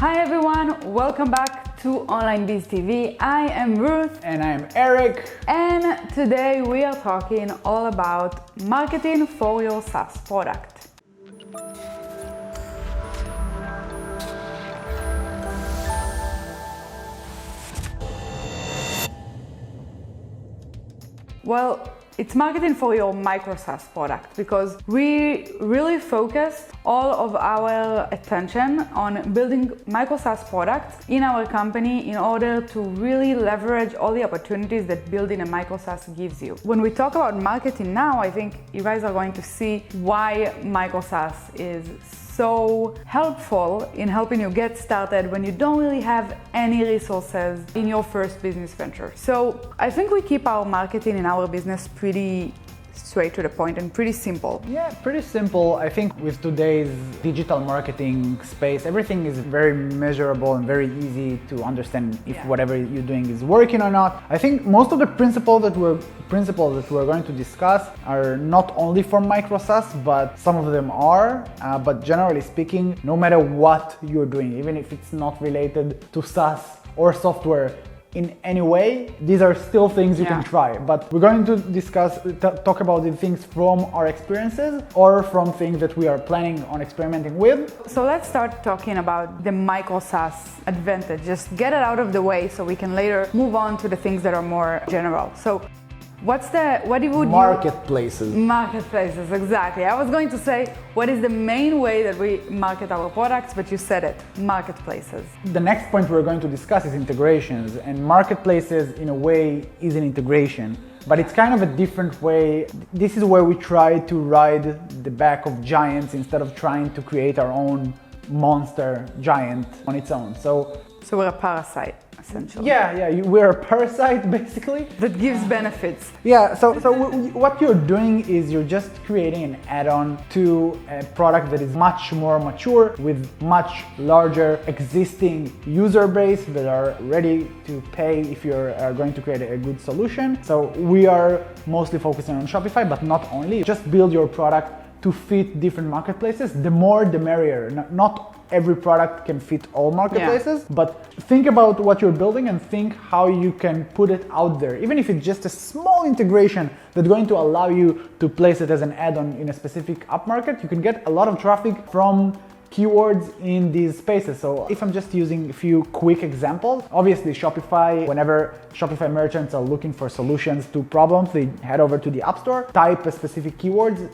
Hi everyone, welcome back to OnlineBiz TV. I am Ruth. And I'm Eric. And today we are talking all about marketing for your SaaS product. Well, it's marketing for your Micro SaaS product because we really focused all of our attention on building Micro SaaS products in our company in order to really leverage all the opportunities that building a Micro SaaS gives you. When we talk about marketing now, I think you guys are going to see why Micro SaaS is so helpful in helping you get started when you don't really have any resources in your first business venture. So I think we keep our marketing in our business pretty straight to the point and pretty simple. Yeah, pretty simple. I think with today's digital marketing space, everything is very measurable and very easy to understand if whatever you're doing is working or not. I think most of the principles that we're going to discuss are not only for Micro SaaS, but some of them are. But generally speaking, no matter what you're doing, even if it's not related to SaaS or software, in any way, these are still things you can try, but we're going to talk about the things from our experiences or from things that we are planning on experimenting with. So let's start talking about the Micro SaaS advantage. Just get it out of the way so we can later move on to the things that are more general. So marketplaces. Marketplaces, exactly. I was going to say, what is the main way that we market our products, but you said it, marketplaces. The next point we're going to discuss is integrations, and marketplaces in a way is an integration, but it's kind of a different way. This is where we try to ride the back of giants instead of trying to create our own monster giant on its own. So we're a parasite. Essentially. We're a parasite basically. That gives benefits. Yeah, so what you're doing is you're just creating an add-on to a product that is much more mature with much larger existing user base that are ready to pay if you're going to create a good solution. So we are mostly focusing on Shopify, but not only. Just build your product to fit different marketplaces. The more the merrier. Not every product can fit all marketplaces, but think about what you're building and think how you can put it out there. Even if it's just a small integration that's going to allow you to place it as an add-on in a specific upmarket, you can get a lot of traffic from keywords in these spaces. So if I'm just using a few quick examples, obviously Shopify, whenever Shopify merchants are looking for solutions to problems, they head over to the App Store, type a specific keywords,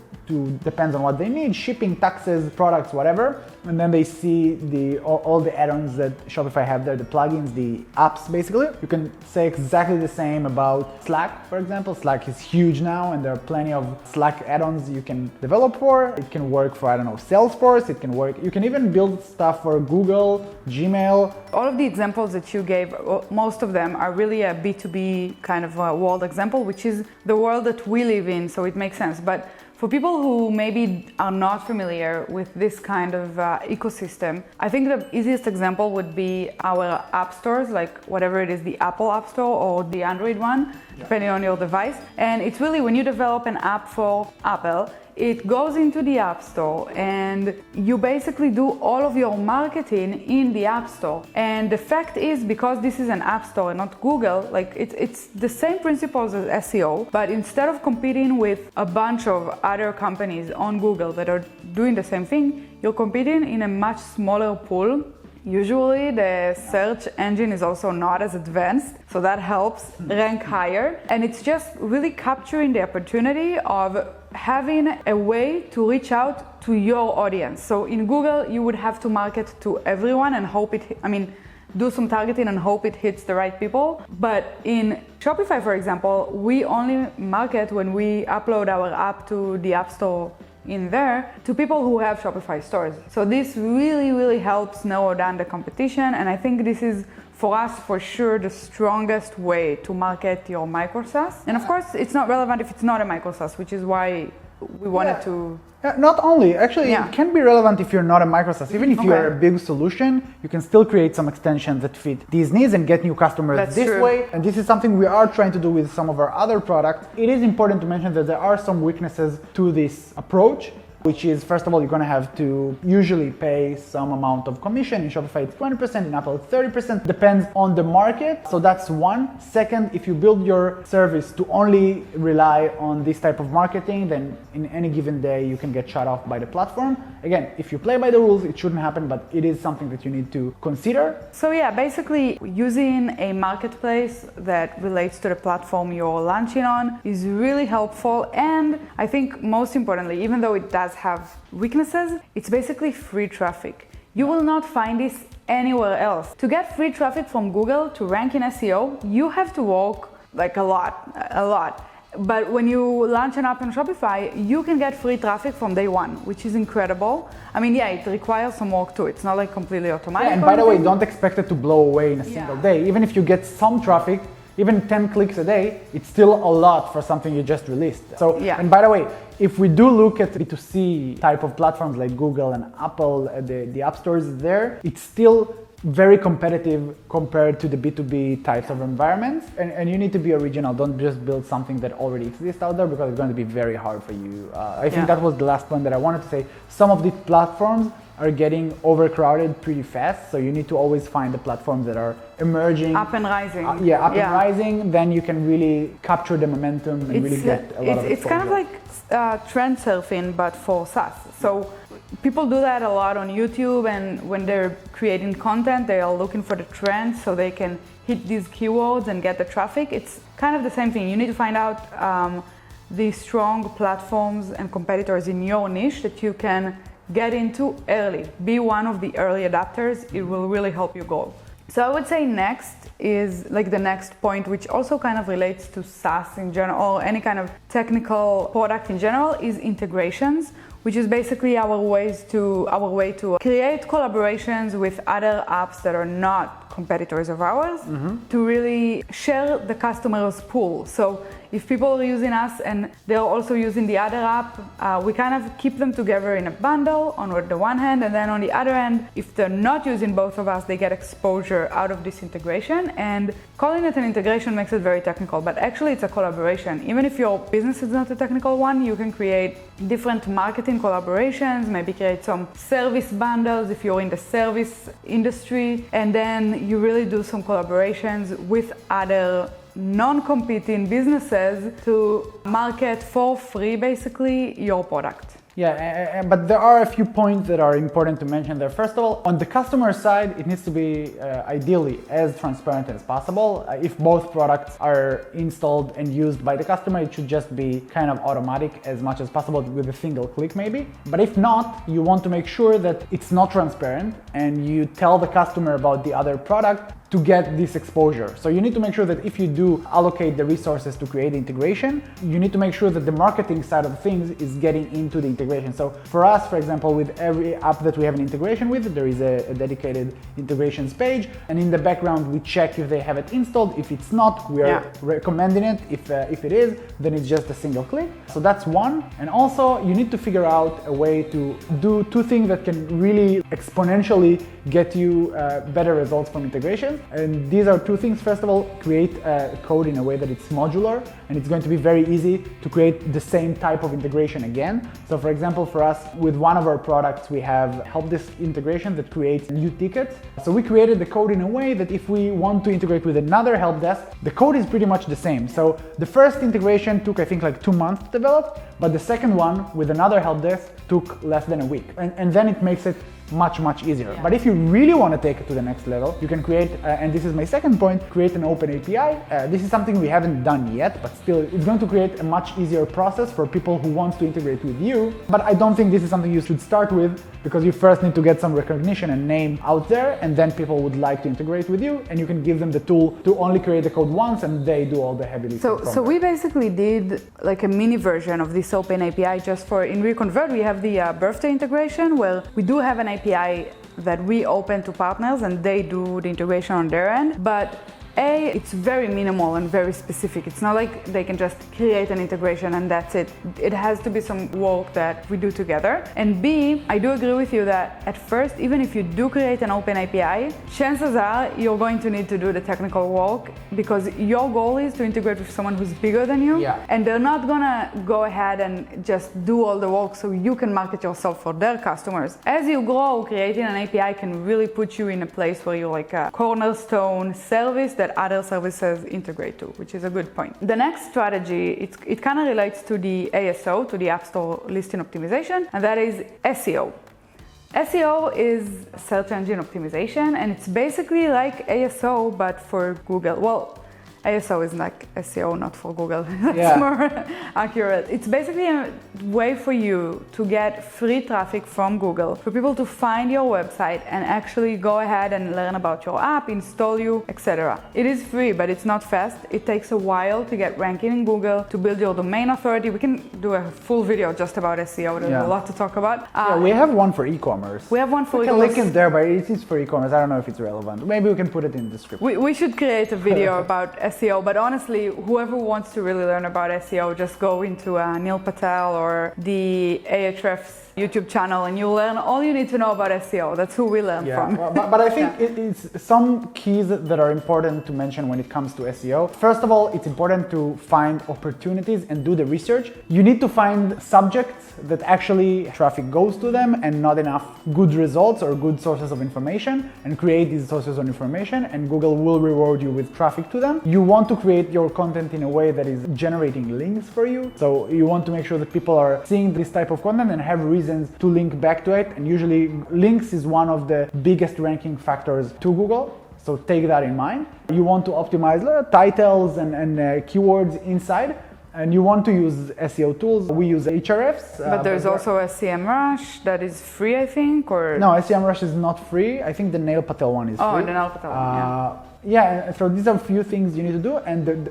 depends on what they need, shipping, taxes, products, whatever, and then they see all the add-ons that Shopify have there, the plugins, the apps basically. You can say exactly the same about Slack, for example. Slack is huge now and there are plenty of Slack add-ons you can develop for. It can work for, Salesforce, it can work. You can even build stuff for Google, Gmail. All of the examples that you gave, most of them are really a B2B kind of a world example, which is the world that we live in, so it makes sense. But for people who maybe are not familiar with this kind of ecosystem, I think the easiest example would be our app stores, like whatever it is, the Apple App Store or the Android one, depending on your device. And it's really when you develop an app for Apple, it goes into the App Store and you basically do all of your marketing in the App Store. And the fact is, because this is an App Store and not Google, like it's the same principles as SEO, but instead of competing with a bunch of other companies on Google that are doing the same thing, you're competing in a much smaller pool. Usually the search engine is also not as advanced, so that helps rank higher. And it's just really capturing the opportunity of having a way to reach out to your audience. So in Google, you would have to market to everyone and do some targeting and hope it hits the right people. But in Shopify, for example, we only market when we upload our app to the App Store in there to people who have Shopify stores. So this really helps narrow down the competition, and I think this is for us for sure the strongest way to market your Micro SaaS. And of course it's not relevant if it's not a Micro SaaS, which is why we wanted to Not only, actually, it can be relevant if you're not a Micro SaaS. Even if you're a big solution, you can still create some extensions that fit these needs and get new customers way. And this is something we are trying to do with some of our other products. It is important to mention that there are some weaknesses to this approach. which is, first of all, you're going to have to usually pay some amount of commission. In Shopify, it's 20%, in Apple, it's 30%, depends on the market. So that's one. Second, if you build your service to only rely on this type of marketing, then in any given day, you can get shut off by the platform. Again, if you play by the rules, it shouldn't happen, but it is something that you need to consider. So yeah, basically using a marketplace that relates to the platform you're launching on is really helpful. And I think most importantly, even though it does have weaknesses, it's basically free traffic. You will not find this anywhere else. To get free traffic from Google to rank in SEO, you have to work like a lot. But when you launch an app on Shopify, you can get free traffic from day one, which is incredible. I mean, yeah, it requires some work too. It's not like completely automatic. Yeah, and by the way, don't expect it to blow away in a single day. Even if you get some traffic, even 10 clicks a day, it's still a lot for something you just released. So, and by the way, if we do look at B2C type of platforms like Google and Apple, the app stores there, it's still very competitive compared to the B2B types of environments. And you need to be original. Don't just build something that already exists out there, because it's going to be very hard for you. I think that was the last point that I wanted to say. Some of these platforms are getting overcrowded pretty fast, so you need to always find the platforms that are emerging. Up and rising. And rising, then you can really capture the momentum and really get a lot of exposure. It's kind of like trend surfing, but for SaaS. So people do that a lot on YouTube, and when they're creating content, they are looking for the trends so they can hit these keywords and get the traffic. It's kind of the same thing. You need to find out the strong platforms and competitors in your niche that you can get into early. Be one of the early adapters. It will really help you grow. So I would say next is like the next point, which also kind of relates to SaaS in general, or any kind of technical product in general, is integrations, which is basically our way to create collaborations with other apps that are not competitors of ours, to really share the customer's pool. So if people are using us and they're also using the other app, we kind of keep them together in a bundle on the one hand, and then on the other hand, if they're not using both of us, they get exposure out of this integration. And calling it an integration makes it very technical, but actually it's a collaboration. Even if your business is not a technical one, you can create different marketing collaborations, maybe create some service bundles if you're in the service industry, and then you really do some collaborations with other non-competing businesses to market for free, basically, your product. Yeah, but there are a few points that are important to mention there. First of all, on the customer side, it needs to be ideally as transparent as possible. If both products are installed and used by the customer, it should just be kind of automatic as much as possible with a single click maybe. But if not, you want to make sure that it's not transparent and you tell the customer about the other product to get this exposure. So you need to make sure that if you do allocate the resources to create integration, you need to make sure that the marketing side of things is getting into the integration. So for us, for example, with every app that we have an integration with, there is a dedicated integrations page, and in the background we check if they have it installed. If it's not, we are recommending it. If it is, then it's just a single click. So that's one. And also you need to figure out a way to do two things that can really exponentially get you better results from integration. And these are two things. First of all, create code in a way that it's modular, and it's going to be very easy to create the same type of integration again. So for example, for us, with one of our products, we have help desk integration that creates new tickets. So we created the code in a way that if we want to integrate with another help desk, the code is pretty much the same. So the first integration took, I think, like 2 months to develop, but the second one with another help desk took less than a week. And then it makes it much easier. But if you really want to take it to the next level, you can create, and this is my second point, create an open API. This is something we haven't done yet, but still it's going to create a much easier process for people who want to integrate with you. But I don't think this is something you should start with, because you first need to get some recognition and name out there, and then people would like to integrate with you, and you can give them the tool to only create the code once, and they do all the heavy lifting. So we basically did like a mini version of this open API just for, in Reconvert, we have the birthday integration, where we do have an API that we open to partners and they do the integration on their end. But it's very minimal and very specific. It's not like they can just create an integration and that's it. It has to be some work that we do together. And B, I do agree with you that at first, even if you do create an open API, chances are you're going to need to do the technical work because your goal is to integrate with someone who's bigger than you. Yeah. And they're not gonna go ahead and just do all the work so you can market yourself for their customers. As you grow, creating an API can really put you in a place where you're like a cornerstone service that other services integrate to, which is a good point. The next strategy, it kind of relates to the ASO, to the App Store listing optimization, and that is SEO. SEO is search engine optimization, and it's basically like ASO but for Google. Well, ASO is like SEO, not for Google. That's more accurate. It's basically a way for you to get free traffic from Google, for people to find your website and actually go ahead and learn about your app, install you, etc. It is free, but it's not fast. It takes a while to get ranking in Google, to build your domain authority. We can do a full video just about SEO. There's a lot to talk about. We have one for e-commerce. We have one for e-commerce. e-commerce. Link it there, but it is for e-commerce. I don't know if it's relevant. Maybe we can put it in the description. We should create a video about SEO, but honestly, whoever wants to really learn about SEO, just go into Neil Patel or the Ahrefs YouTube channel and you'll learn all you need to know about SEO. That's who we learn from. Well, but I think it's some keys that are important to mention when it comes to SEO. First of all, it's important to find opportunities and do the research. You need to find subjects that actually traffic goes to them and not enough good results or good sources of information, and create these sources of information, and Google will reward you with traffic to them. You want to create your content in a way that is generating links for you. So you want to make sure that people are seeing this type of content and have reasons to link back to it. And usually links is one of the biggest ranking factors to Google. So take that in mind. You want to optimize titles and keywords inside. And you want to use SEO tools. We use Ahrefs. But there's also SEMrush that is free, I think, or? No, SEMrush is not free. I think the Neil Patel one is free. Oh, the Neil Patel one, yeah, so these are a few things you need to do,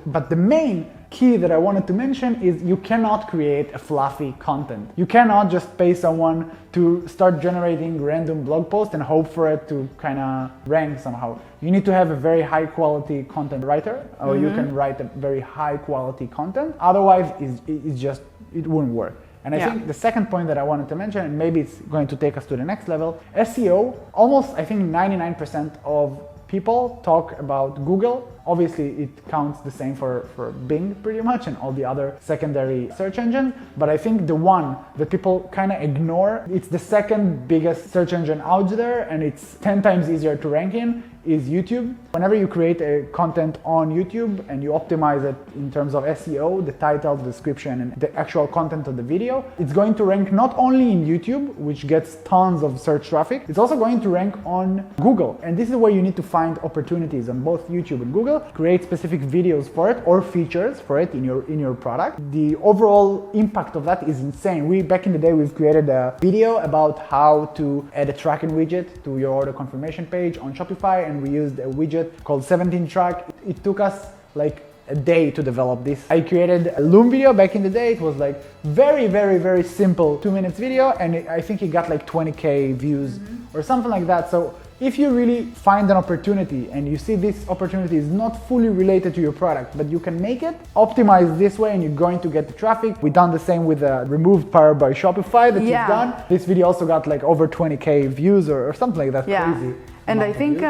but the main key that I wanted to mention is you cannot create a fluffy content. You cannot just pay someone to start generating random blog posts and hope for it to kind of rank somehow. You need to have a very high quality content writer, or you can write a very high quality content. Otherwise, it wouldn't work. And I think the second point that I wanted to mention, and maybe it's going to take us to the next level, SEO, almost I think 99% of people talk about Google. Obviously, it counts the same for Bing pretty much and all the other secondary search engines. But I think the one that people kind of ignore, it's the second biggest search engine out there, and it's 10 times easier to rank in, is YouTube. Whenever you create a content on YouTube and you optimize it in terms of SEO, the title, the description, and the actual content of the video, it's going to rank not only in YouTube, which gets tons of search traffic, it's also going to rank on Google. And this is where you need to find opportunities on both YouTube and Google, create specific videos for it or features for it in your product. The overall impact of that is insane. Back in the day, we've created a video about how to add a tracking widget to your order confirmation page on Shopify, and we used a widget called 17Track. It took us like a day to develop this. I created a Loom video back in the day. It was like very, very, very simple 2 minutes video, and I think it got like 20K views or something like that. So if you really find an opportunity and you see this opportunity is not fully related to your product, but you can make it, optimize this way and you're going to get the traffic. We've done the same with the removed power by Shopify that you've done. This video also got like over 20K views or something like that. Crazy. And I think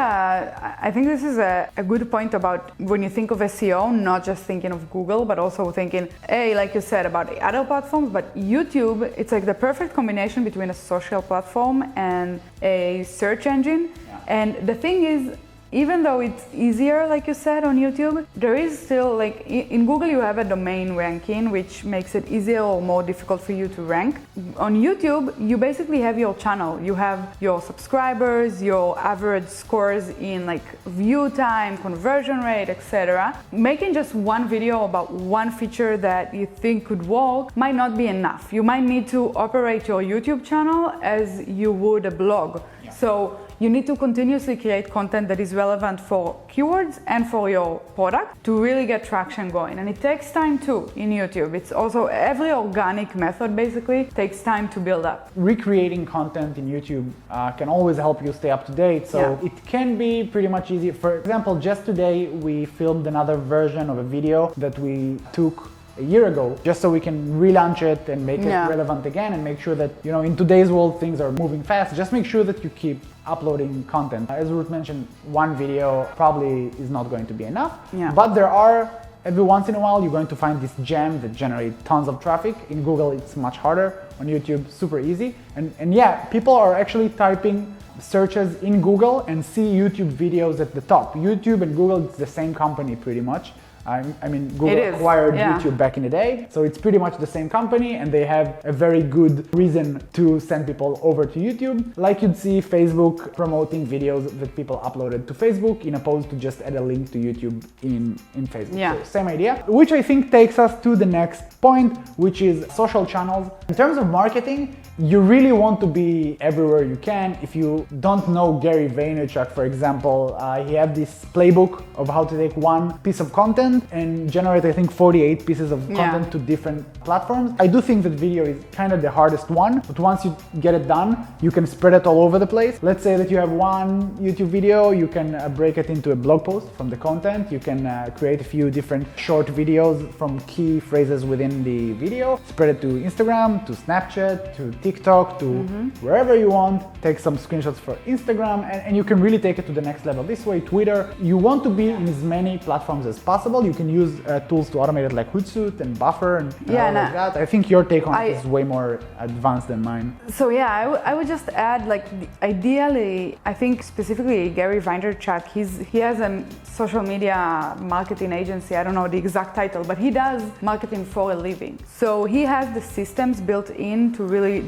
this is a good point about when you think of SEO, not just thinking of Google, but also thinking, like you said, about the other platforms. But YouTube, it's like the perfect combination between a social platform and a search engine. And the thing is, even though it's easier, like you said, on YouTube, there is still, like, in Google you have a domain ranking, which makes it easier or more difficult for you to rank. On YouTube, you basically have your channel. You have your subscribers, your average scores in like view time, conversion rate, etc. Making just one video about one feature that you think could work might not be enough. You might need to operate your YouTube channel as you would a blog. So you need to continuously create content that is relevant for keywords and for your product to really get traction going. And it takes time too in YouTube. It's also every organic method basically takes time to build up. Recreating content in YouTube can always help you stay up to date. So it can be pretty much easy. For example, just today we filmed another version of a video that we took a year ago, just so we can relaunch it and make it relevant again, and make sure that, you know, in today's world things are moving fast. Just make sure that you keep uploading content. As Ruth mentioned, one video probably is not going to be enough, but there are, every once in a while, you're going to find this gem that generate tons of traffic. In Google, it's much harder. On YouTube, super easy. And yeah, people are actually typing searches in Google and see YouTube videos at the top. YouTube and Google, it's the same company pretty much. I mean, Google acquired YouTube back in the day, so it's pretty much the same company, and they have a very good reason to send people over to YouTube. Like you'd see Facebook promoting videos that people uploaded to Facebook, in opposed to just add a link to YouTube in Facebook. So same idea, which I think takes us to the next point, which is social channels. In terms of marketing, you really want to be everywhere you can. If you don't know Gary Vaynerchuk, for example, he had this playbook of how to take one piece of content and generate, I think, 48 pieces of content to different platforms. I do think that video is kind of the hardest one, but once you get it done, you can spread it all over the place. Let's say that you have one YouTube video, you can break it into a blog post from the content. You can create a few different short videos from key phrases within the video, spread it to Instagram, to Snapchat, to TikTok, to wherever you want. Take some screenshots for Instagram, and you can really take it to the next level. This way, Twitter, you want to be in as many platforms as possible. You can use tools to automate it like Hootsuite and Buffer and all like that. I think your take on it is way more advanced than mine. So yeah, I would just add, like, ideally, I think specifically Gary Vaynerchuk, he has a social media marketing agency. I don't know the exact title, but he does marketing for a living. So he has the systems built in to really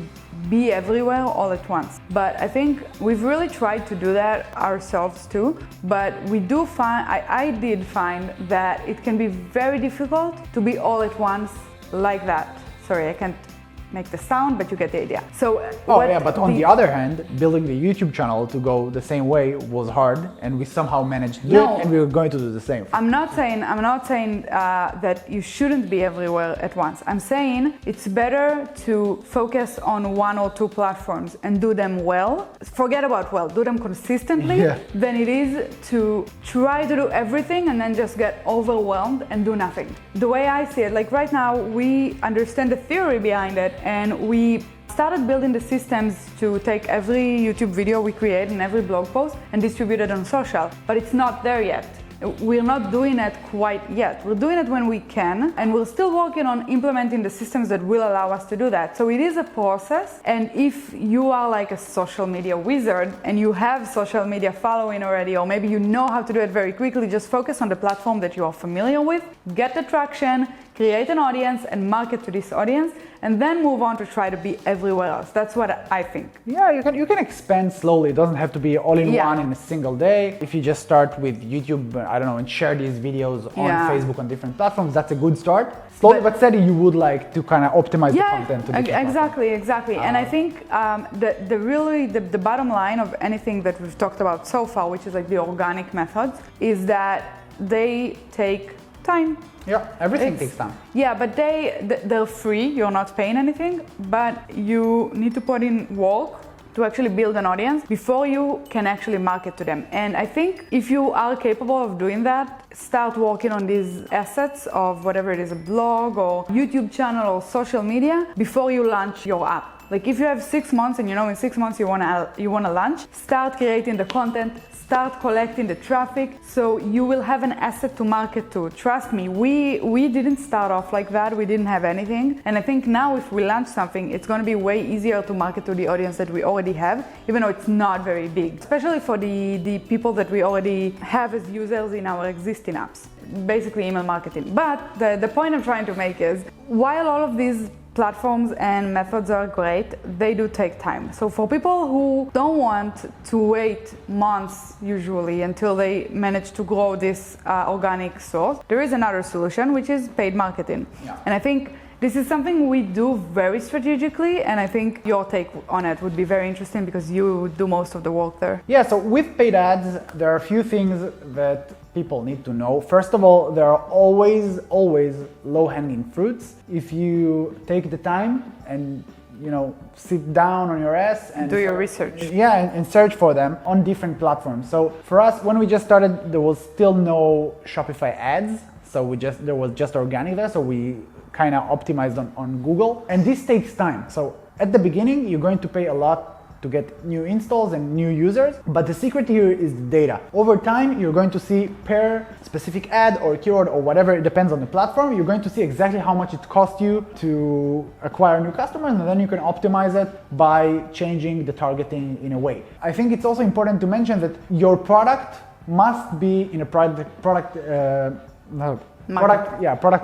be everywhere all at once. But I think we've really tried to do that ourselves too, but we do find, I did find that it can be very difficult to be all at once like that. Sorry, I can't make the sound, but you get the idea. So but on the other hand, building the YouTube channel to go the same way was hard, and we somehow managed to do it, and we were going to do the same. I'm not saying that you shouldn't be everywhere at once. I'm saying it's better to focus on one or two platforms and do them well. Forget about well, do them consistently, than it is to try to do everything and then just get overwhelmed and do nothing. The way I see it, like right now, we understand the theory behind it, and we started building the systems to take every YouTube video we create and every blog post and distribute it on social. But it's not there yet. We're not doing it quite yet. We're doing it when we can, and we're still working on implementing the systems that will allow us to do that. So it is a process, and if you are like a social media wizard and you have social media following already, or maybe you know how to do it very quickly, just focus on the platform that you are familiar with, get the traction, create an audience and market to this audience, and then move on to try to be everywhere else. That's what I think. Yeah, you can expand slowly. It doesn't have to be all in one in a single day. If you just start with YouTube, I don't know, and share these videos on Facebook, on different platforms, that's a good start. Slowly but steady, you would like to kind of optimize the content to different Exactly. And I think the bottom line of anything that we've talked about so far, which is like the organic methods, is that they take time. Yeah, everything takes time. Yeah, but they're free, you're not paying anything, but you need to put in work to actually build an audience before you can actually market to them. And I think if you are capable of doing that, start working on these assets of whatever it is, a blog or YouTube channel or social media, before you launch your app. Like if you have 6 months and you know in 6 months you wanna launch, start creating the content, start collecting the traffic, so you will have an asset to market to. Trust me, we didn't start off like that. We didn't have anything, and I think now if we launch something, it's going to be way easier to market to the audience that we already have, even though it's not very big, especially for the people that we already have as users in our existing apps, basically email marketing. But the point I'm trying to make is, while all of these platforms and methods are great, they do take time. So for people who don't want to wait months usually until they manage to grow this organic source, there is another solution, which is paid marketing. And I think This is something we do very strategically, and I think your take on it would be very interesting because you do most of the work there. Yeah, so with paid ads, there are a few things that people need to know. First of all, there are always low-hanging fruits. If you take the time and sit down on your ass and do your research. Yeah, and search for them on different platforms. So for us, when we just started, there was still no Shopify ads. So there was just organic there. So we kind of optimized on Google. And this takes time. So at the beginning, you're going to pay a lot to get new installs and new users. But the secret here is the data. Over time, you're going to see per specific ad or keyword or whatever, it depends on the platform, you're going to see exactly how much it costs you to acquire new customers, and then you can optimize it by changing the targeting in a way. I think it's also important to mention that your product must be in a product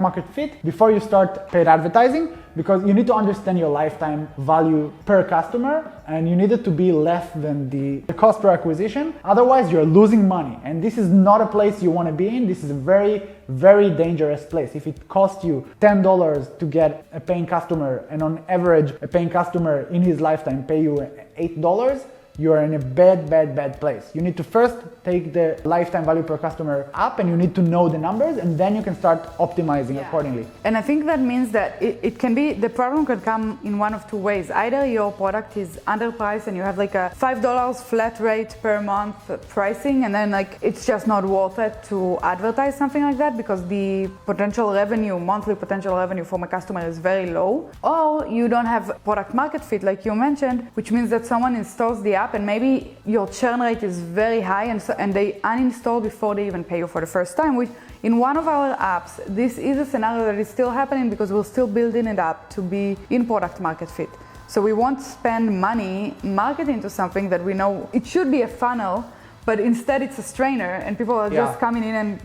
market fit before you start paid advertising, because you need to understand your lifetime value per customer, and you need it to be less than the cost per acquisition. Otherwise, you're losing money, and this is not a place you want to be in. This is a very, very dangerous place. If it costs you $10 to get a paying customer, and on average, a paying customer in his lifetime pay you $8, you are in a bad place. You need to first take the lifetime value per customer up, and you need to know the numbers, and then you can start optimizing accordingly. And I think that means that it can be, the problem can come in one of two ways. Either your product is underpriced and you have like a $5 flat rate per month pricing, and then like it's just not worth it to advertise something like that because the potential revenue, monthly potential revenue from a customer is very low. Or you don't have product market fit like you mentioned, which means that someone installs the app and maybe your churn rate is very high, and they uninstall before they even pay you for the first time. Which in one of our apps, this is a scenario that is still happening because we're still building it up to be in product market fit. So we won't spend money marketing to something that we know it should be a funnel, but instead it's a strainer, and people are just coming in and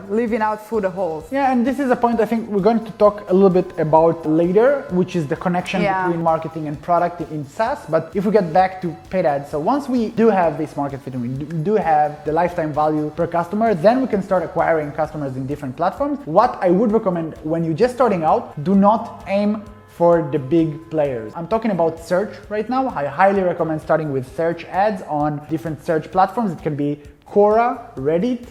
living out through the holes. Yeah, and this is a point I think we're going to talk a little bit about later, which is the connection between marketing and product in SaaS. But if we get back to paid ads, so once we do have this market fit and we do have the lifetime value per customer, then we can start acquiring customers in different platforms. What I would recommend when you're just starting out, do not aim for the big players. I'm talking about search right now. I highly recommend starting with search ads on different search platforms. It can be Quora, Reddit,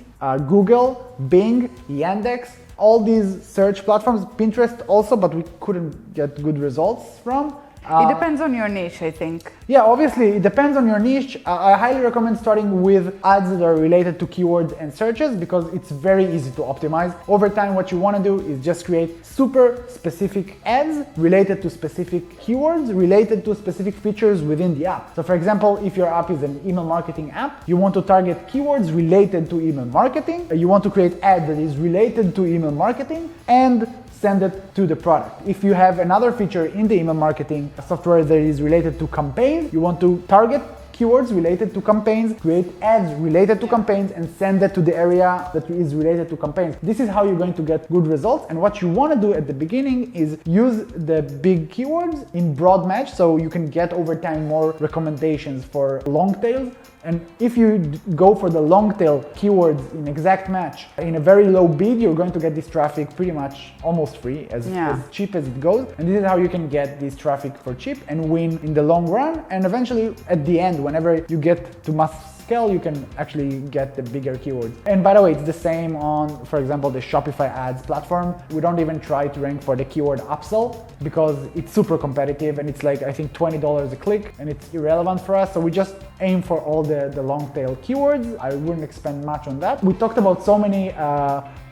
Google, Bing, Yandex, all these search platforms, Pinterest also, but we couldn't get good results from. It depends on your niche, I think. Yeah, obviously, it depends on your niche. I highly recommend starting with ads that are related to keywords and searches because it's very easy to optimize. Over time, what you want to do is just create super specific ads related to specific keywords, related to specific features within the app. So for example, if your app is an email marketing app, you want to target keywords related to email marketing. You want to create ad that is related to email marketing and send it to the product. If you have another feature in the email marketing software that is related to campaigns, you want to target keywords related to campaigns, create ads related to campaigns, and send that to the area that is related to campaigns. This is how you're going to get good results. And what you want to do at the beginning is use the big keywords in broad match so you can get over time more recommendations for long tails. And if you go for the long tail keywords in exact match in a very low bid, you're going to get this traffic pretty much almost free, as cheap as it goes. And this is how you can get this traffic for cheap and win in the long run. And eventually at the end, whenever you get to mass scale, you can actually get the bigger keywords. And by the way, it's the same on, for example, the Shopify ads platform. We don't even try to rank for the keyword upsell because it's super competitive and it's like, I think $20 a click, and it's irrelevant for us. So we just aim for all the long tail keywords. I wouldn't expand much on that. We talked about so many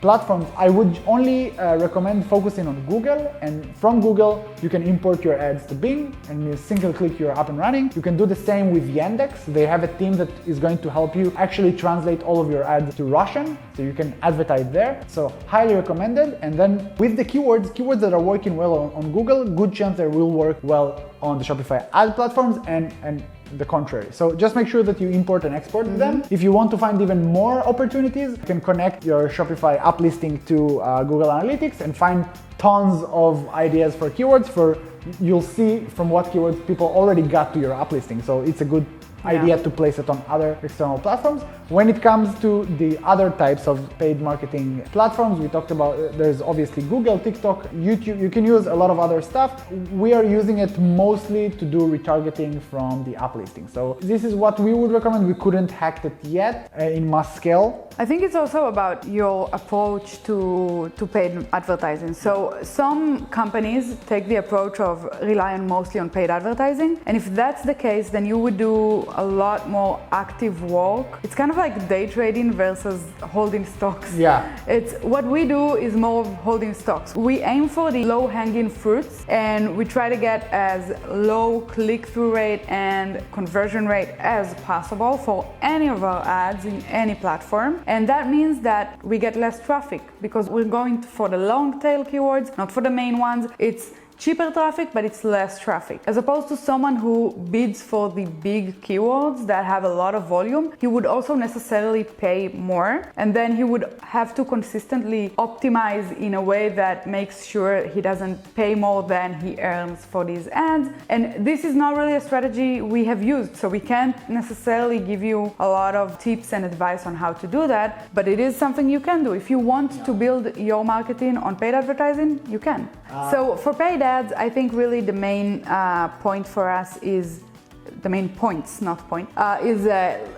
platforms. I would only recommend focusing on Google, and from Google you can import your ads to Bing, and in a single click you're up and running. You can do the same with Yandex. They have a team that is going to help you actually translate all of your ads to Russian, so you can advertise there. So highly recommended. And then with the keywords that are working well on Google, good chance they will work well on the Shopify ad platforms and the contrary. So just make sure that you import and export them. If you want to find even more opportunities, you can connect your Shopify app listing to Google Analytics and find tons of ideas for keywords. You'll see from what keywords people already got to your app listing. So it's a good idea to place it on other external platforms. When it comes to the other types of paid marketing platforms, we talked about, there's obviously Google, TikTok, YouTube. You can use a lot of other stuff. We are using it mostly to do retargeting from the app listing. So this is what we would recommend. We couldn't hack it yet in mass scale. I think it's also about your approach to paid advertising. So some companies take the approach of relying mostly on paid advertising. And if that's the case, then you would do a lot more active work. It's kind of like day trading versus holding stocks. Yeah. It's what we do is more of holding stocks. We aim for the low hanging fruits and we try to get as low click-through rate and conversion rate as possible for any of our ads in any platform. And that means that we get less traffic because we're going for the long tail keywords, not for the main ones. It's cheaper traffic, but it's less traffic. As opposed to someone who bids for the big keywords that have a lot of volume, he would also necessarily pay more. And then he would have to consistently optimize in a way that makes sure he doesn't pay more than he earns for these ads. And this is not really a strategy we have used. So we can't necessarily give you a lot of tips and advice on how to do that, but it is something you can do. If you want to build your marketing on paid advertising, you can. So for paid ads, I think really the main point for us is, the main points, not point, is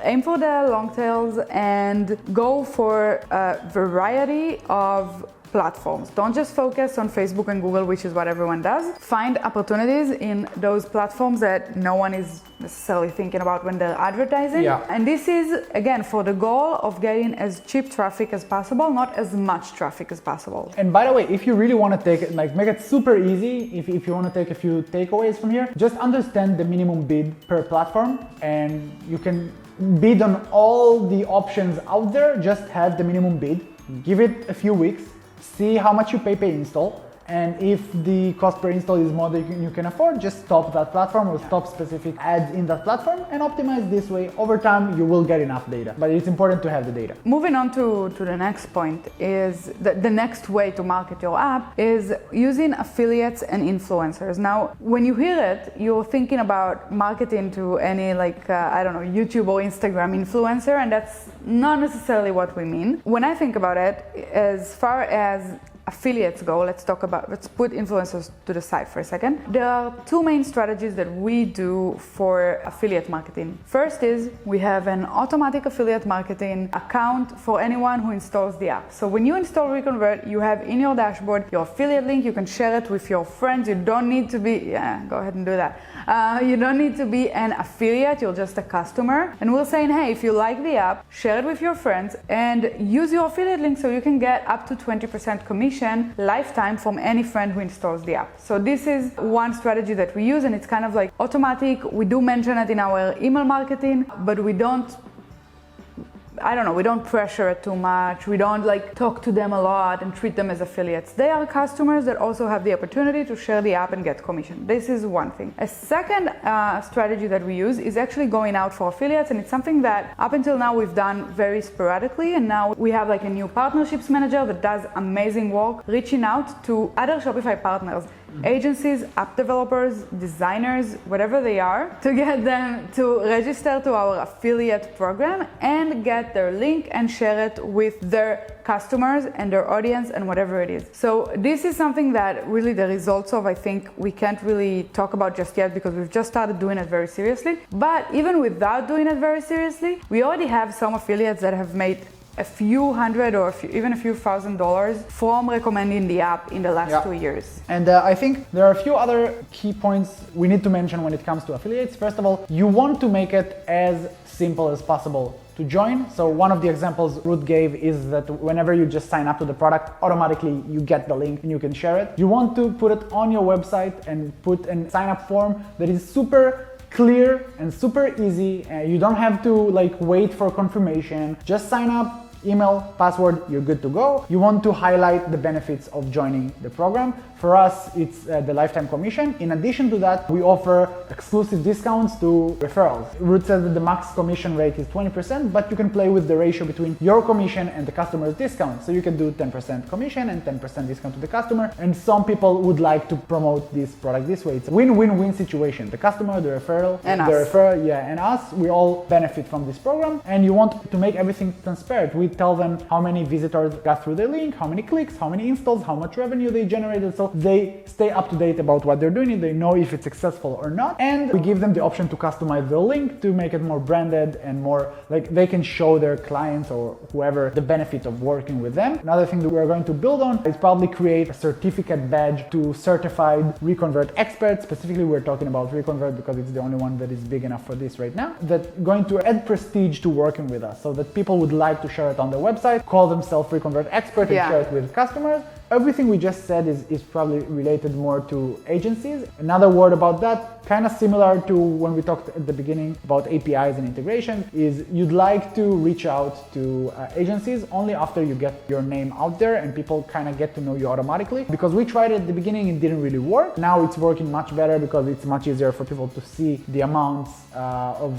aim for the long tails and go for a variety of platforms. Don't just focus on Facebook and Google, which is what everyone does. Find opportunities in those platforms that no one is necessarily thinking about when they're advertising. Yeah. And this is, again, for the goal of getting as cheap traffic as possible, not as much traffic as possible. And by the way, if you really want to take it, like make it super easy, if you want to take a few takeaways from here, just understand the minimum bid per platform and you can bid on all the options out there. Just have the minimum bid, give it a few weeks, see how much you pay per install, and if the cost per install is more than you can afford, just stop that platform or stop specific ads in that platform and optimize this way. Over time, you will get enough data, but it's important to have the data. Moving on to the next point is the next way to market your app is using affiliates and influencers. Now, when you hear it, you're thinking about marketing to any YouTube or Instagram influencer, and that's not necessarily what we mean. When I think about it, as far as affiliates go, let's put influencers to the side for a second. There are two main strategies that we do for affiliate marketing. First is we have an automatic affiliate marketing account for anyone who installs the app. So when you install Reconvert, you have in your dashboard your affiliate link. You can share it with your friends. You don't need to be, go ahead and do that. You don't need to be an affiliate, you're just a customer. And we're saying, hey, if you like the app, share it with your friends and use your affiliate link so you can get up to 20% commission lifetime from any friend who installs the app. So this is one strategy that we use, and it's kind of like automatic. We do mention it in our email marketing, but we don't pressure it too much. We don't talk to them a lot and treat them as affiliates. They are customers that also have the opportunity to share the app and get commission. This is one thing. A second strategy that we use is actually going out for affiliates, and it's something that up until now we've done very sporadically, and now we have a new partnerships manager that does amazing work reaching out to other Shopify partners, agencies, app developers, designers, whatever they are, to get them to register to our affiliate program and get their link and share it with their customers and their audience and whatever it is. So this is something that really the results of, I think we can't really talk about just yet because we've just started doing it very seriously. But even without doing it very seriously, we already have some affiliates that have made a few hundred or even a few $1,000s from recommending the app in the last 2 years. And I think there are a few other key points we need to mention when it comes to affiliates. First of all, you want to make it as simple as possible to join. So one of the examples Ruth gave is that whenever you just sign up to the product, automatically you get the link and you can share it. You want to put it on your website and put a sign up form that is super clear and super easy. You don't have to wait for confirmation. Just sign up, email, password, you're good to go. You want to highlight the benefits of joining the program. For us, it's the lifetime commission. In addition to that, we offer exclusive discounts to referrals. Root says that the max commission rate is 20%, but you can play with the ratio between your commission and the customer's discount. So you can do 10% commission and 10% discount to the customer. And some people would like to promote this product this way. It's a win-win-win situation. The customer, the referral, and and us, we all benefit from this program. And you want to make everything transparent. We tell them how many visitors got through the link, how many clicks, how many installs, how much revenue they generated. So they stay up to date about what they're doing. They know if it's successful or not. And we give them the option to customize the link to make it more branded and more like they can show their clients or whoever the benefit of working with them. Another thing that we're going to build on is probably create a certificate badge to certified reconvert experts. Specifically, we're talking about reconvert because it's the only one that is big enough for this right now. That's going to add prestige to working with us so that people would like to share it on their website, call themselves reconvert expert and share it with customers. Everything we just said is probably related more to agencies. Another word about that, kind of similar to when we talked at the beginning about APIs and integration, is you'd like to reach out to agencies only after you get your name out there and people kind of get to know you automatically. Because we tried it at the beginning, it didn't really work. Now it's working much better because it's much easier for people to see the amounts of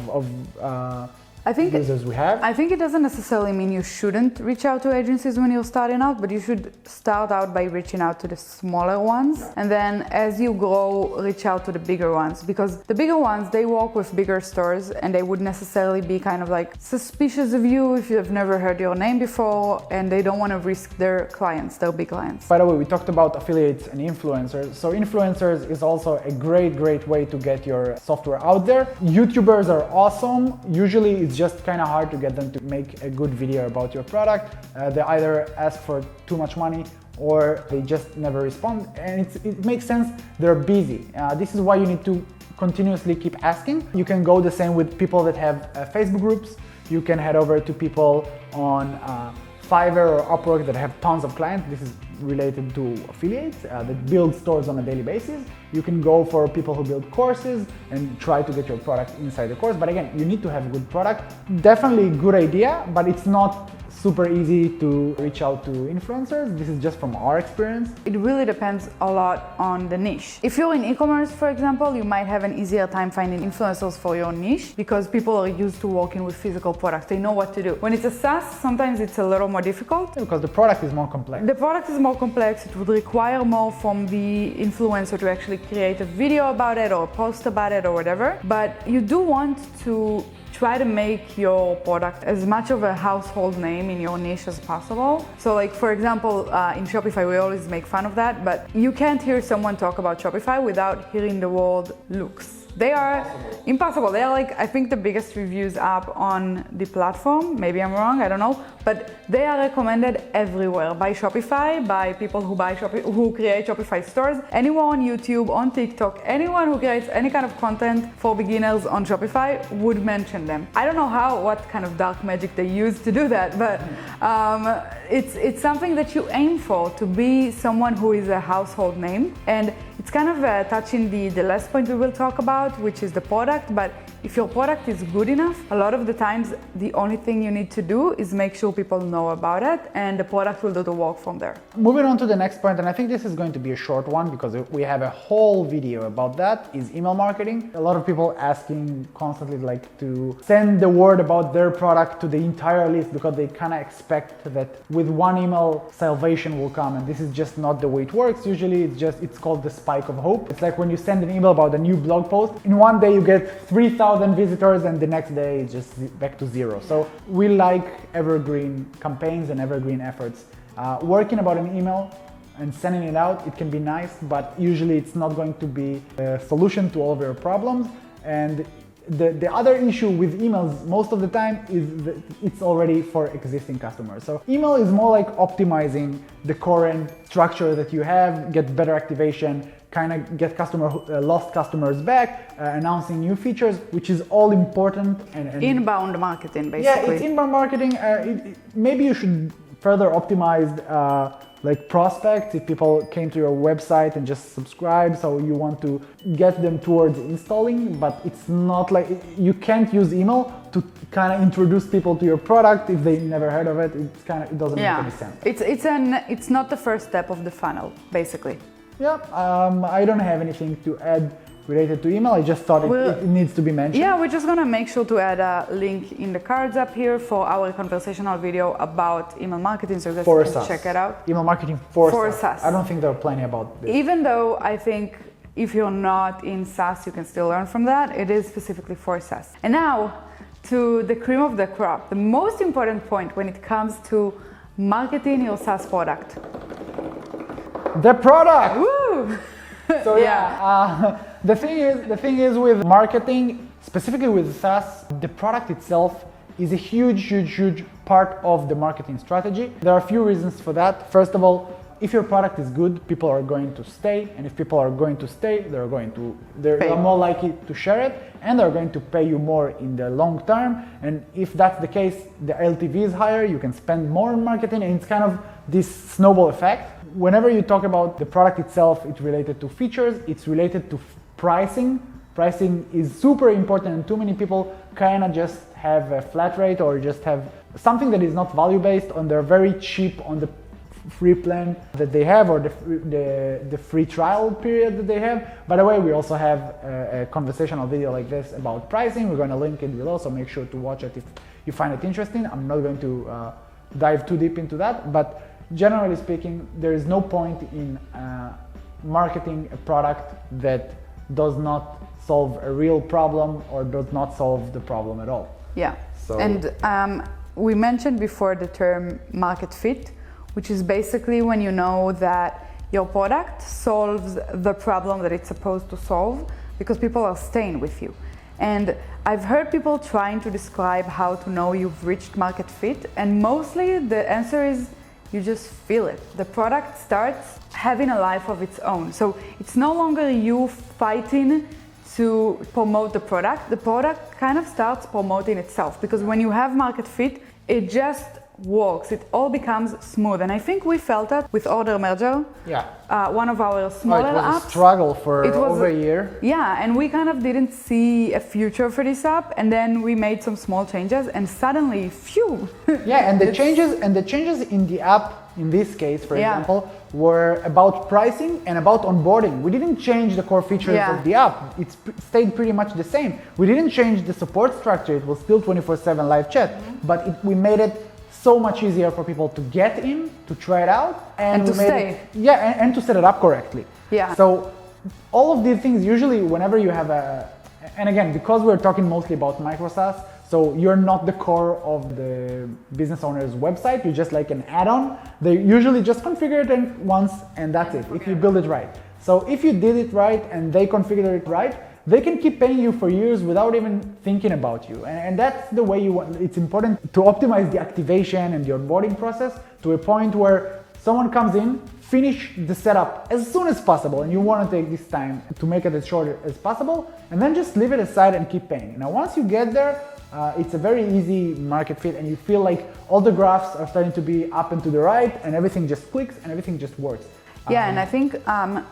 users we have. I think it doesn't necessarily mean you shouldn't reach out to agencies when you're starting out, but you should start out by reaching out to the smaller ones. And then as you grow, reach out to the bigger ones, because the bigger ones, they work with bigger stores and they would necessarily be kind of like suspicious of you if you've never heard your name before, and they don't want to risk their clients, their big clients. By the way, we talked about affiliates and influencers. So influencers is also a great way to get your software out there. YouTubers are awesome. Usually it's just kind of hard to get them to make a good video about your product. They either ask for too much money or they just never respond, and it makes sense. They're busy. This is why you need to continuously keep asking. You can go the same with people that have Facebook groups. You can head over to people on Fiverr or Upwork that have tons of clients. This is related to affiliates that build stores on a daily basis. You can go for people who build courses and try to get your product inside the course. But again, you need to have a good product. Definitely a good idea, but it's not super easy to reach out to influencers. This is just from our experience. It really depends a lot on the niche. If you're in e-commerce, for example, you might have an easier time finding influencers for your niche because people are used to working with physical products. They know what to do. When it's a SaaS, sometimes it's a little more difficult. Because the product is more complex. The product is more complex. It would require more from the influencer to actually create a video about it or a post about it or whatever. But you do want to try to make your product as much of a household name in your niche as possible. So like, for example, in Shopify, we always make fun of that, but you can't hear someone talk about Shopify without hearing the word looks. They are impossible. They are like, I think, the biggest reviews app on the platform. Maybe I'm wrong, I don't know. But they are recommended everywhere by Shopify, by people who create Shopify stores. Anyone on YouTube, on TikTok, anyone who creates any kind of content for beginners on Shopify would mention them. I don't know what kind of dark magic they use to do that, but it's something that you aim for, to be someone who is a household name. And it's kind of touching the last point we will talk about, which is the product. But if your product is good enough, a lot of the times the only thing you need to do is make sure people know about it, and the product will do the work from there. Moving on to the next point, and I think this is going to be a short one because we have a whole video about that, is email marketing. A lot of people asking constantly like to send the word about their product to the entire list because they kind of expect that with one email salvation will come, and this is just not the way it works. Usually it's called the spike of hope. It's like when you send an email about a new blog post, in one day you get 3,000 visitors and the next day it's just back to zero. So we like evergreen campaigns and evergreen efforts. Working about an email and sending it out, it can be nice, but usually it's not going to be a solution to all of your problems. And the other issue with emails most of the time is that it's already for existing customers. So email is more like optimizing the current structure that you have, get better activation, kind of get lost customers back, announcing new features, which is all important. And inbound marketing, basically. Yeah, it's inbound marketing. Maybe you should further optimize like prospects. If people came to your website and just subscribe, so you want to get them towards installing, but it's not like you can't use email to kind of introduce people to your product if they never heard of it. It doesn't make any sense. It's not the first step of the funnel, basically. Yeah, I don't have anything to add related to email. I just thought it needs to be mentioned. Yeah, we're just gonna make sure to add a link in the cards up here for our conversational video about email marketing, so you guys can check it out. Email marketing for SaaS. SaaS. I don't think there are plenty about this. Even though I think if you're not in SaaS, you can still learn from that. It is specifically for SaaS. And now to the cream of the crop, the most important point when it comes to marketing your SaaS product. The product! Woo! So the thing is with marketing, specifically with SaaS, the product itself is a huge part of the marketing strategy. There are a few reasons for that. First of all, if your product is good, people are going to stay, and if people are going to stay, they're more likely to share it, and they're going to pay you more in the long term. And if that's the case, the LTV is higher, you can spend more on marketing, and it's kind of this snowball effect. Whenever you talk about the product itself, it's related to features, it's related to pricing. Pricing is super important, and too many people kind of just have a flat rate or just have something that is not value-based, and they're very cheap on the free plan that they have or the free trial period that they have. By the way, we also have a conversational video like this about pricing. We're going to link it below, so make sure to watch it if you find it interesting. I'm not going to dive too deep into that, but generally speaking, there is no point in marketing a product that does not solve a real problem or does not solve the problem at all. Yeah, and we mentioned before the term market fit, which is basically when you know that your product solves the problem that it's supposed to solve because people are staying with you. And I've heard people trying to describe how to know you've reached market fit, and mostly the answer is you just feel it. The product starts having a life of its own. So it's no longer you fighting to promote the product kind of starts promoting itself, because when you have market fit, it just works. It all becomes smooth. And I think we felt that with Order Merger. Yeah. One of our smaller apps. It was apps. a struggle for over a year. Yeah, and we kind of didn't see a future for this app, and then we made some small changes, and suddenly, phew. Yeah, and the changes in the app, in this case, for example, were about pricing and about onboarding. We didn't change the core features of the app. It stayed pretty much the same. We didn't change the support structure. It was still 24/7 live chat, but we made it so much easier for people to get in, to try it out, and to stay. And to set it up correctly. Yeah. So all of these things, usually whenever you have and again, because we're talking mostly about Micro SaaS, so you're not the core of the business owner's website, you're just like an add-on. They usually just configure it once and that's it, if you build it right. So if you did it right and they configured it right, they can keep paying you for years without even thinking about you. And that's the way you want. It's important to optimize the activation and the onboarding process to a point where someone comes in, finish the setup as soon as possible, and you want to take this time to make it as short as possible, and then just leave it aside and keep paying. Now, once you get there, it's a very easy market fit, and you feel like all the graphs are starting to be up and to the right, and everything just clicks and everything just works. Yeah, and I think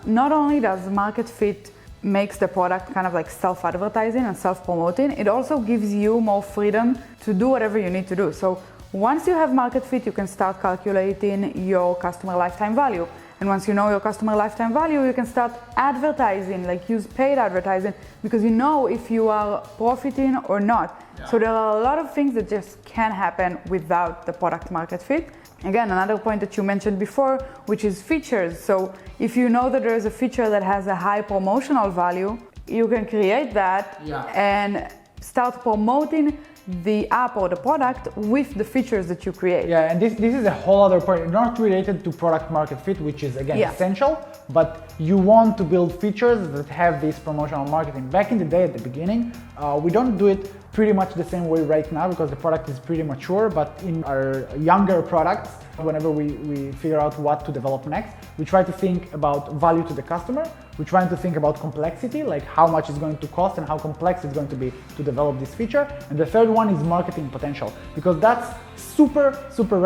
not only does market fit makes the product kind of like self-advertising and self-promoting, it also gives you more freedom to do whatever you need to do. So once you have market fit, you can start calculating your customer lifetime value. And once you know your customer lifetime value, you can start advertising, like use paid advertising, because you know if you are profiting or not. Yeah. So there are a lot of things that just can't happen without the product market fit. Again, another point that you mentioned before, which is features. So if you know that there is a feature that has a high promotional value, you can create that and start promoting the app or the product with the features that you create. Yeah, and this is a whole other point, not related to product market fit, which is again essential, but you want to build features that have this promotional marketing. Back in the day at the beginning, we don't do it pretty much the same way right now because the product is pretty mature, but in our younger products, whenever we figure out what to develop next, we try to think about value to the customer. We're trying to think about complexity, like how much it's going to cost and how complex it's going to be to develop this feature. And the third one is marketing potential, because that's super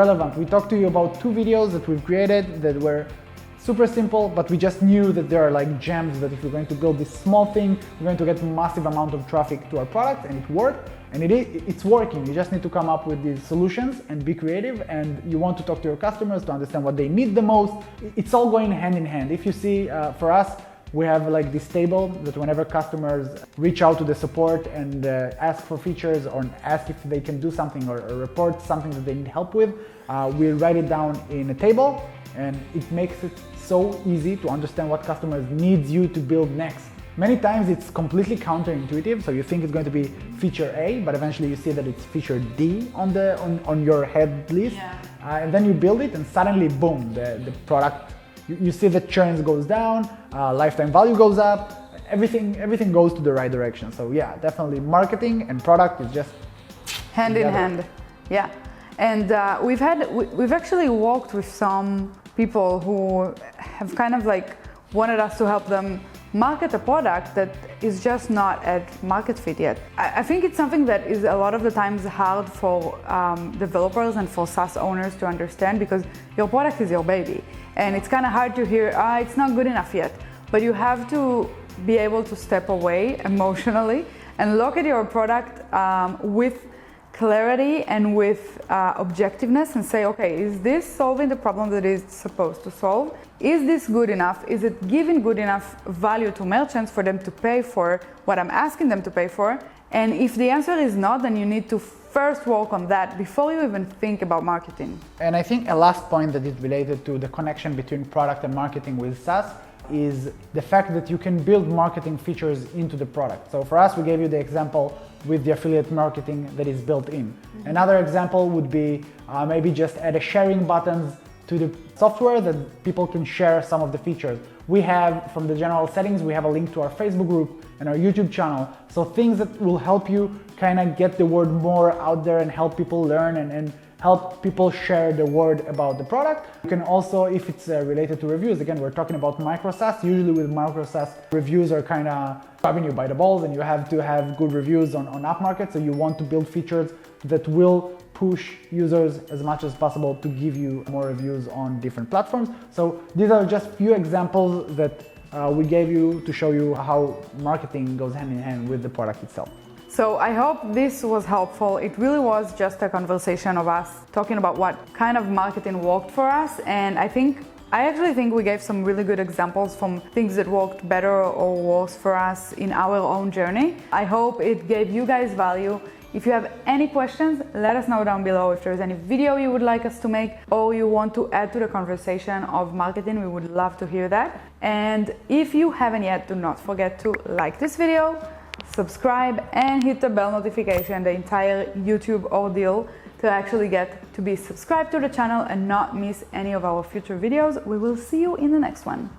relevant. We talked to you about 2 videos that we've created that were super simple, but we just knew that there are like gems that if you're going to build this small thing, you're going to get massive amount of traffic to our product, and it worked. And it's working. You just need to come up with these solutions and be creative, and you want to talk to your customers to understand what they need the most. It's all going hand in hand. If you see, for us, we have like this table that whenever customers reach out to the support and ask for features or ask if they can do something or report something that they need help with, we write it down in a table, and it makes it so easy to understand what customers needs you to build next. Many times it's completely counterintuitive, so you think it's going to be feature A, but eventually you see that it's feature D on your head list, and then you build it, and suddenly, boom, the product. You see that churn goes down, lifetime value goes up, everything goes to the right direction. So yeah, definitely marketing and product is just hand in hand. Yeah, and we've actually worked with some people who have kind of like wanted us to help them market a product that is just not at market fit yet. I think it's something that is a lot of the times hard for developers and for SaaS owners to understand, because your product is your baby. And it's kind of hard to hear, it's not good enough yet. But you have to be able to step away emotionally and look at your product with clarity and with objectiveness and say, okay, is this solving the problem that it's supposed to solve? Is this good enough? Is it giving good enough value to merchants for them to pay for what I'm asking them to pay for? And if the answer is not, then you need to first work on that before you even think about marketing. And I think a last point that is related to the connection between product and marketing with SaaS is the fact that you can build marketing features into the product. So for us, we gave you the example with the affiliate marketing that is built in. Mm-hmm. Another example would be maybe just add a sharing buttons to the software that people can share some of the features. We have, from the general settings, we have a link to our Facebook group and our YouTube channel. So things that will help you kind of get the word more out there and help people learn and help people share the word about the product. You can also, if it's related to reviews, again, we're talking about Micro SaaS. Usually with Micro SaaS, reviews are kind of grabbing you by the balls, and you have to have good reviews on app market. So you want to build features that will push users as much as possible to give you more reviews on different platforms. So these are just few examples that we gave you to show you how marketing goes hand in hand with the product itself. So I hope this was helpful. It really was just a conversation of us talking about what kind of marketing worked for us. And I actually think we gave some really good examples from things that worked better or worse for us in our own journey. I hope it gave you guys value. If you have any questions, let us know down below. If there's any video you would like us to make or you want to add to the conversation of marketing, we would love to hear that. And if you haven't yet, do not forget to like this video, subscribe, and hit the bell notification, the entire YouTube ordeal, to actually get to be subscribed to the channel and not miss any of our future videos. We will see you in the next one.